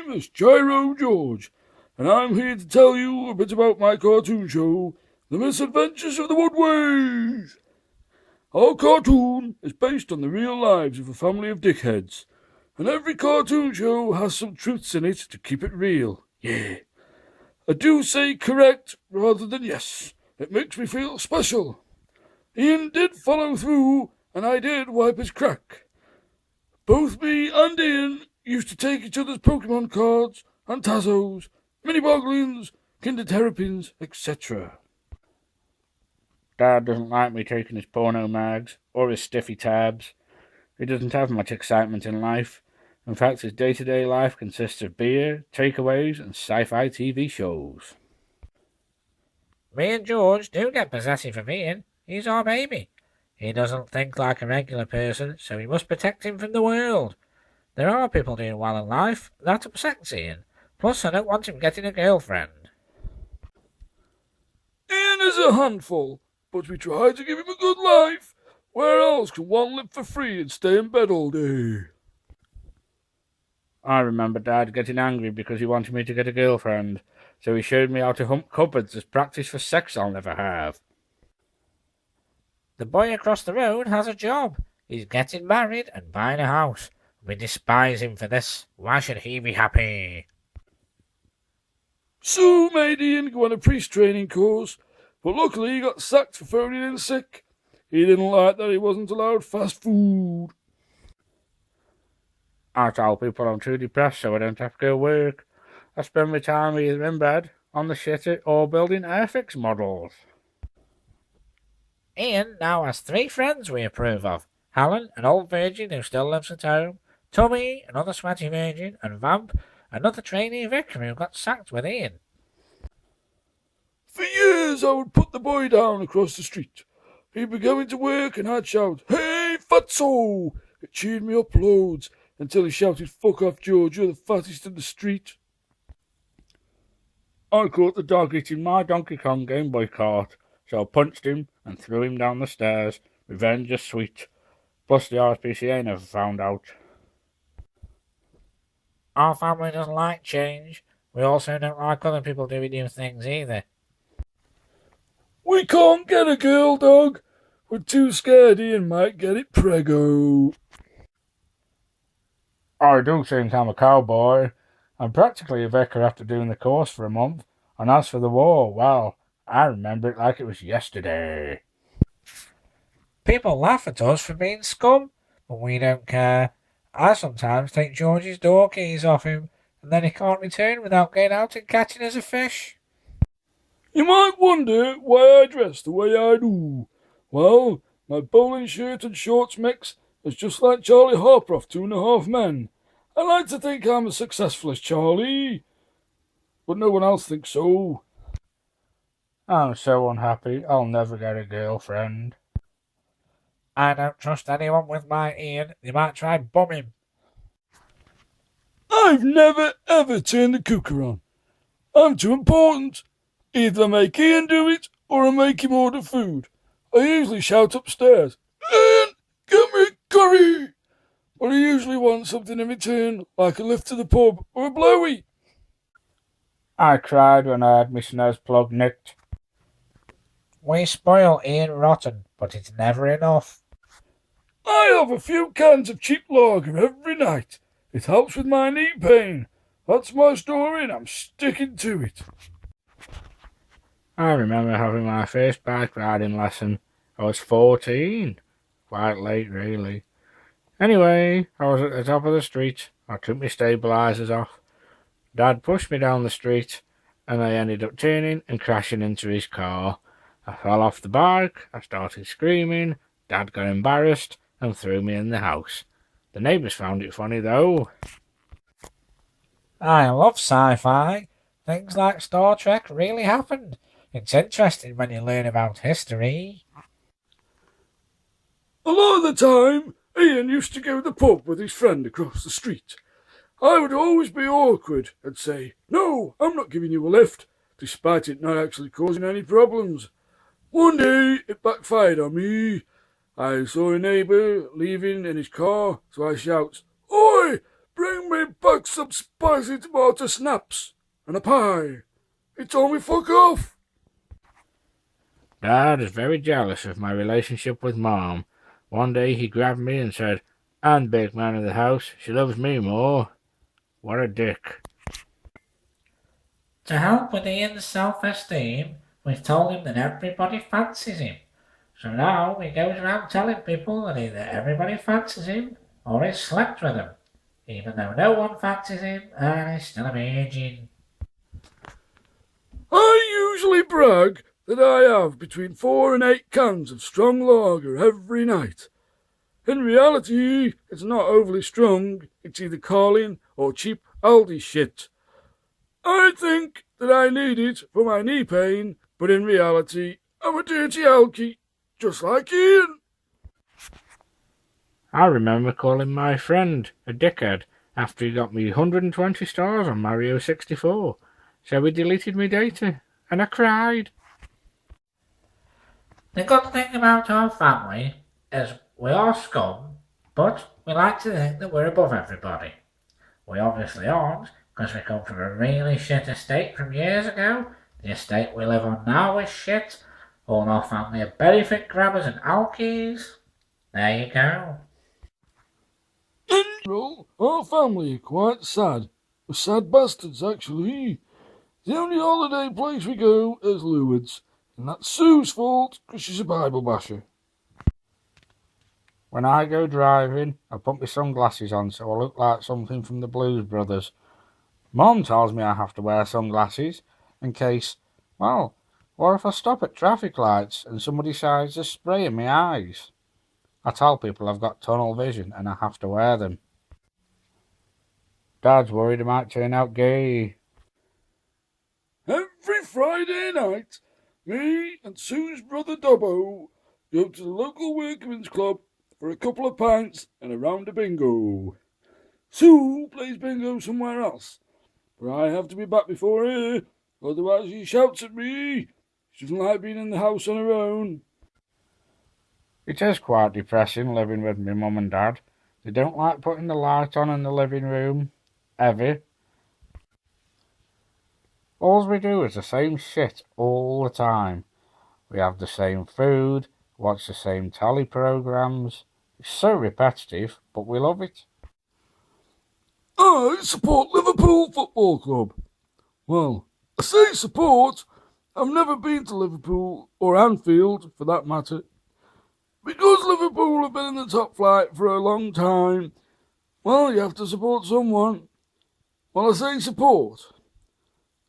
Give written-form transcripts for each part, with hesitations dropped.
name is Gyro George, and I'm here to tell you a bit about my cartoon show, The Misadventures of the Woodways. Our cartoon is based on the real lives of a family of dickheads, and every cartoon show has some truths in it to keep it real. Yeah. I do say correct rather than yes. It makes me feel special. Ian did follow through, and I did wipe his crack. Both me and Ian used to take each other's Pokemon cards and Tazos, mini-boglins, Kinder Terrapins, etc. Dad doesn't like me taking his porno mags or his stiffy tabs. He doesn't have much excitement in life. In fact, his day-to-day life consists of beer, takeaways, and sci-fi TV shows. Me and George do get possessive of Ian. He's our baby. He doesn't think like a regular person, so we must protect him from the world. There are people doing well in life. That upsets Ian. Plus, I don't want him getting a girlfriend. Ian is a handful, but we try to give him a good life. Where else can one live for free and stay in bed all day? I remember Dad getting angry because he wanted me to get a girlfriend, so he showed me how to hump cupboards as practice for sex I'll never have. The boy across the road has a job. He's getting married and buying a house. We despise him for this. Why should he be happy? Sue made Ian go on a priest training course, but luckily he got sacked for phoning in sick. He didn't like that he wasn't allowed fast food. I tell people I'm too depressed so I don't have to go work. I spend my time either in bed, on the shitty, or building airfix models. Ian now has 3 friends we approve of. Helen, an old virgin who still lives at home. Tommy, another sweaty virgin. And Vamp, another trainee vicar who got sacked with Ian. For years I would put the boy down across the street. He'd be going to work and I'd shout, "Hey, fatso!" It cheered me up loads, until he shouted, "Fuck off, George, you're the fattest in the street." I caught the dog eating my Donkey Kong Game Boy cart, so I punched him and threw him down the stairs. Revenge is sweet. Plus the RSPCA never found out. Our family doesn't like change. We also don't like other people doing new things either. We can't get a girl, dog. We're too scared Ian might get it prego. I do think I'm a cowboy. I'm practically a vicar after doing the course for a month. And as for the war, well, I remember it like it was yesterday. People laugh at us for being scum, but we don't care. I sometimes take George's door keys off him, and then he can't return without going out and catching us a fish. You might wonder why I dress the way I do. Well, my bowling shirt and shorts mix is just like Charlie Harper off 2.5 Men. I like to think I'm as successful as Charlie, but no one else thinks so. I'm so unhappy I'll never get a girlfriend. I don't trust anyone with my Ian. They might try bum him. I've never ever turned the cooker on. I'm too important. Either I make Ian do it, or I make him order food. I usually shout upstairs, "Ian, get me curry!" But I usually want something in return, like a lift to the pub or a blowy. I cried when I had my snooze plug nicked. We spoil Ian rotten, but it's never enough. I have a few cans of cheap lager every night. It helps with my knee pain. That's my story and I'm sticking to it. I remember having my first bike riding lesson. I was 14. Quite late, really. Anyway, I was at the top of the street. I took my stabilisers off. Dad pushed me down the street, and I ended up turning and crashing into his car. I fell off the bike, I started screaming, Dad got embarrassed and threw me in the house. The neighbours found it funny, though. I love sci-fi. Things like Star Trek really happened. It's interesting when you learn about history. A lot of the time, Ian used to go to the pub with his friend across the street. I would always be awkward and say, "No, I'm not giving you a lift," despite it not actually causing any problems. One day, it backfired on me. I saw a neighbour leaving in his car, so I shouts, "Oi, bring me back some spicy tomato snaps and a pie. He told me fuck off. Dad is very jealous of my relationship with Mom. One day he grabbed me and said, "I'm the big man of the house. She loves me more." What a dick. To help with Ian's self-esteem, we've told him that everybody fancies him. So now he goes around telling people that either everybody fancies him or he's slept with them, even though no one fancies him and he's still a virgin. I usually brag that I have between 4 and 8 cans of strong lager every night. In reality, it's not overly strong. It's either Carling or cheap Aldi shit. I think that I need it for my knee pain, but in reality, I'm a dirty alky, just like Ian. I remember calling my friend a dickhead after he got me 120 stars on Mario 64. So he deleted my data, and I cried. The good thing about our family is we are scum, but we like to think that we're above everybody. We obviously aren't, because we come from a really shit estate from years ago. The estate we live on now is shit. All our family are belly-fit grabbers and alkies. There you go. In general, our family are quite sad. We're sad bastards, actually. The only holiday place we go is Leeward's, and that's Sue's fault, because she's a Bible basher. When I go driving, I put my sunglasses on so I look like something from the Blues Brothers. Mum tells me I have to wear sunglasses in case, well, what if I stop at traffic lights and somebody decides to spray in my eyes? I tell people I've got tunnel vision and I have to wear them. Dad's worried I might turn out gay. Every Friday night, me and Sue's brother Dobbo go to the local workmen's club for a couple of pints and a round of bingo. Sue plays bingo somewhere else, but I have to be back before her, otherwise she shouts at me. She doesn't like being in the house on her own. It is quite depressing living with my mum and dad. They don't like putting the light on in the living room, ever. All we do is the same shit all the time. We have the same food, watch the same telly programmes. It's so repetitive, but we love it. I support Liverpool Football Club. Well, I say support. I've never been to Liverpool, or Anfield for that matter. Because Liverpool have been in the top flight for a long time, well, you have to support someone. Well, I say support.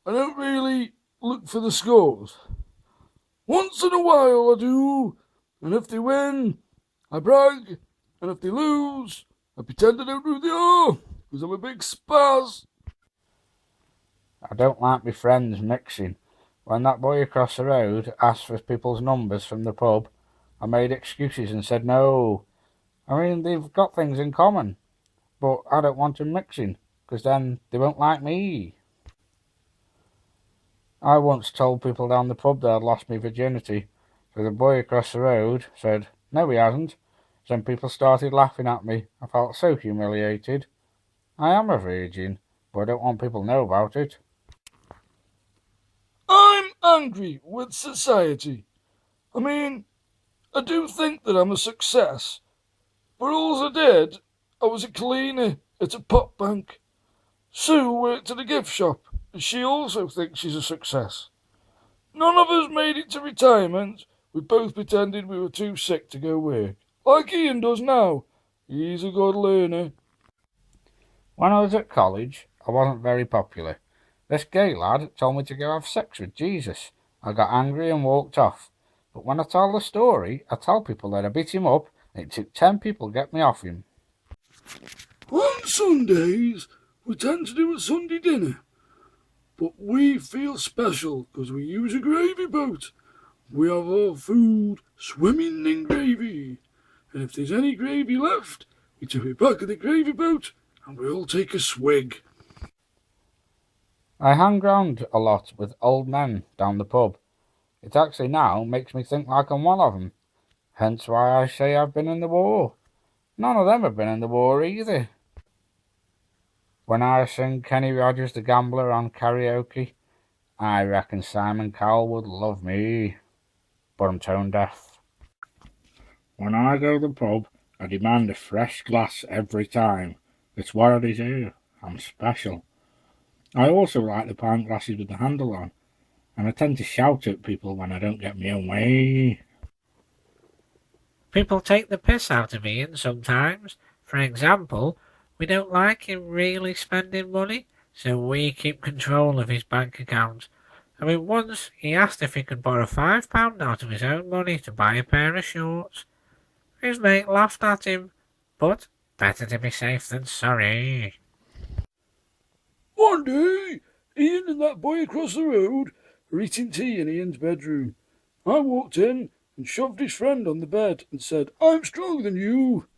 I don't really look for the scores. Once in a while I do, and if they win, I brag, and if they lose, I pretend I don't know who they are, because I'm a big spaz. I don't like my friends mixing. When that boy across the road asked for people's numbers from the pub, I made excuses and said no. I mean, they've got things in common, but I don't want them mixing, because then they won't like me. I once told people down the pub that I'd lost my virginity, so the boy across the road said, "No, he hasn't." Then people started laughing at me. I felt so humiliated. I am a virgin, but I don't want people to know about it. I'm angry with society. I mean, I do think that I'm a success, but all I did, I was a cleaner at a pop bank. Sue worked at a gift shop, and she also thinks she's a success. None of us made it to retirement. We both pretended we were too sick to go work, like Ian does now. He's a good learner. When I was at college, I wasn't very popular. This gay lad told me to go have sex with Jesus. I got angry and walked off. But when I tell the story, I tell people that I beat him up, and it took 10 people to get me off him. On Sundays, we tend to do a Sunday dinner. But we feel special because we use a gravy boat. We have our food swimming in gravy. And if there's any gravy left, we tip it back in the gravy boat and we all take a swig. I hang round a lot with old men down the pub. It actually now makes me think like I'm one of them. Hence why I say I've been in the war. None of them have been in the war either. When I sing Kenny Rogers the Gambler on karaoke, I reckon Simon Cowell would love me, but I'm tone deaf. When I go to the pub, I demand a fresh glass every time. It's what I do. I'm special. I also like the pint glasses with the handle on, and I tend to shout at people when I don't get my own way. People take the piss out of Ian sometimes. For example, we don't like him really spending money, so we keep control of his bank account. I mean, once he asked if he could borrow £5 out of his own money to buy a pair of shorts. His mate laughed at him, but better to be safe than sorry. One day, Ian and that boy across the road were eating tea in Ian's bedroom. I walked in and shoved his friend on the bed and said, "I'm stronger than you."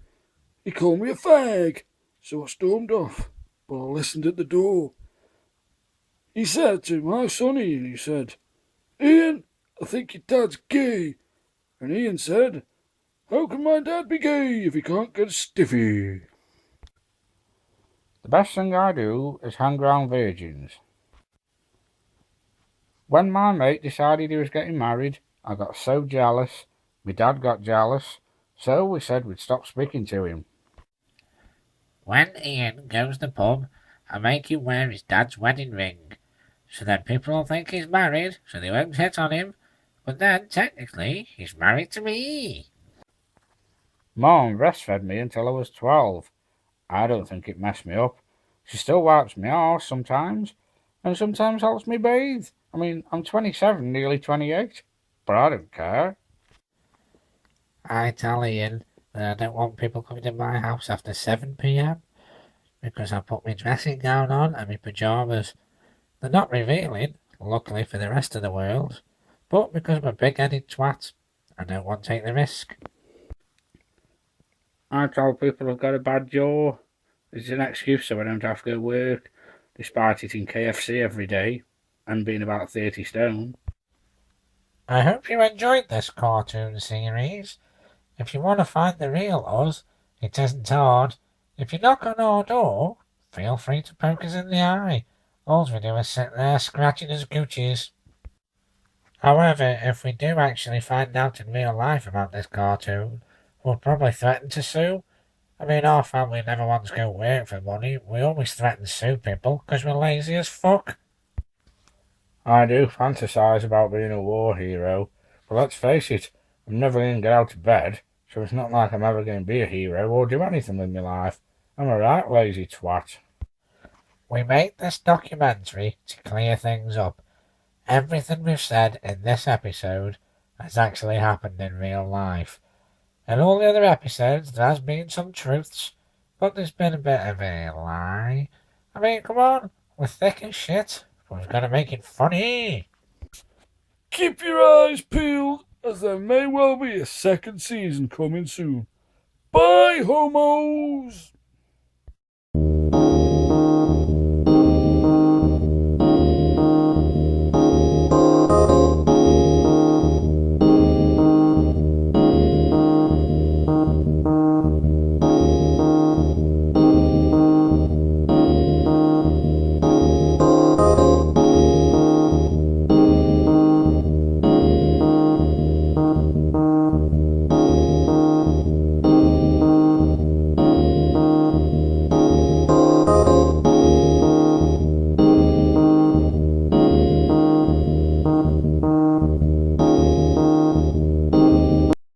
He called me a fag, so I stormed off, but I listened at the door. He said to my son Ian, he said, "Ian, I think your dad's gay." And Ian said, "How can my dad be gay if he can't get a stiffy?" The best thing I do is hang around virgins. When my mate decided he was getting married, I got so jealous. My dad got jealous, so we said we'd stop speaking to him. When Ian goes to the pub, I make him wear his dad's wedding ring, so then people will think he's married, so they won't hit on him. But then, technically, he's married to me. Mom breastfed me until I was 12. I don't think it messed me up. She still wipes me arse sometimes, and sometimes helps me bathe. I mean, I'm 27, nearly 28, but I don't care. I tell Ian that I don't want people coming to my house after 7 p.m. because I put my dressing gown on and my pyjamas. They're not revealing, luckily for the rest of the world, but because I'm a big-headed twat, I don't want to take the risk. I tell people I've got a bad jaw. It's an excuse so I don't have to go work, despite eating KFC every day and being about 30 stone. I hope you enjoyed this cartoon series. If you want to find the real us, it isn't hard. If you knock on our door, feel free to poke us in the eye. All we do is sit there scratching his goochies. However, if we do actually find out in real life about this cartoon, we'll probably threaten to sue. I mean, our family never wants to go work for money. We always threaten to sue people because we're lazy as fuck. I do fantasize about being a war hero, but let's face it, I'm never going to get out of bed, so it's not like I'm ever going to be a hero or do anything with my life. I'm a right lazy twat. We made this documentary to clear things up. Everything we've said in this episode has actually happened in real life. In all the other episodes, there has been some truths, but there's been a bit of a lie. I mean, come on, we're thick as shit, but we've got to make it funny. Keep your eyes peeled, as there may well be a second season coming soon. Bye, homos!